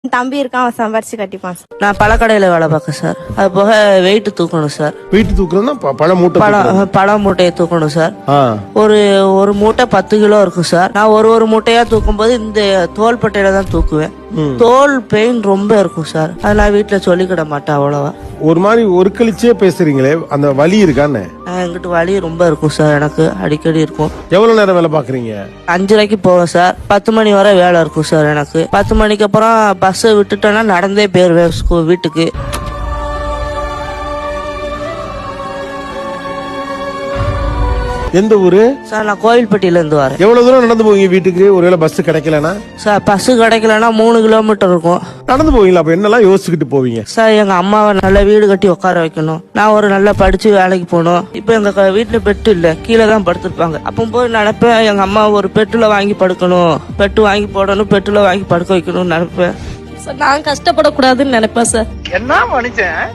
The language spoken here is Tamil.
தம்பி இருக்கான், அவன் சம்பாரிச்சு கட்டிப்பான் சார். நான் பழக்கடையில வேலை பார்க்கேன் சார். அது போக வெயிட் தூக்கணும் சார். வெயிட் தூக்குறதுன்னா பழ மூட்டை பழ மூட்டையை தூக்கணும் சார். ஆ. ஒரு மூட்டை 10 கிலோ இருக்கும் சார். நான் ஒரு மூட்டையா தூக்கும் போது இந்த தோல் பட்டையில தான் தூக்குவேன். தோல் பெயின் ரொம்ப இருக்கும் சார். அதெல்லாம் வீட்டுல சொல்லிக்கிட மாட்டேன் அவ்வளவா. ஒரு மாதிரி ஒரு கழிச்சே பேசுறீங்களே, அந்த வலி இருக்கான்னு? என்கிட்ட வலி ரொம்ப இருக்கும் சார். எனக்கு அடிக்கடி இருக்கும். எவ்வளவு நேரம் வேலை பாக்குறீங்க? 5:30 போவேன் சார். 10 மணி வரை வேலை இருக்கும் சார். எனக்கு 10 மணிக்கு அப்புறம் பஸ் விட்டுட்டேன்னா நடந்தே போயிருவேன் வீட்டுக்கு. எந்த ஊரு சார்? நான் கோவில்பட்டியில இருந்து வரேன். எவ்வளவு தூரம் நடந்து போவீங்க வீட்டுக்கு? ஒருவேளை பஸ் கிடைக்கலனா? சார் பஸ் கிடைக்கலன்னா 3 கிலோமீட்டர் இருக்கும். நடந்து போவீங்களா? அப்ப என்னெல்லாம் யோசிச்சுக்கிட்டு போவீங்க? சார் எங்க அம்மாவை நல்ல வீடு கட்டி உட்கார வைக்கணும். நான் ஒரு நல்லா படிச்சு வேலைக்கு போகணும். இப்ப எங்க வீட்டுல பெட்டு இல்ல, கீழே தான் படுத்திருப்பாங்க. அப்போ போய் நினைப்பேன், எங்க அம்மா ஒரு பெட்டுல வாங்கி படுக்கணும், பெட்டு வாங்கி போடணும், பெட்டுல வாங்கி படுக்க வைக்கணும்னு நினைப்பேன். நான் கஷ்டப்படக்கூடாதுன்னு நினைப்பேன் சார். என்ன மனுஷன்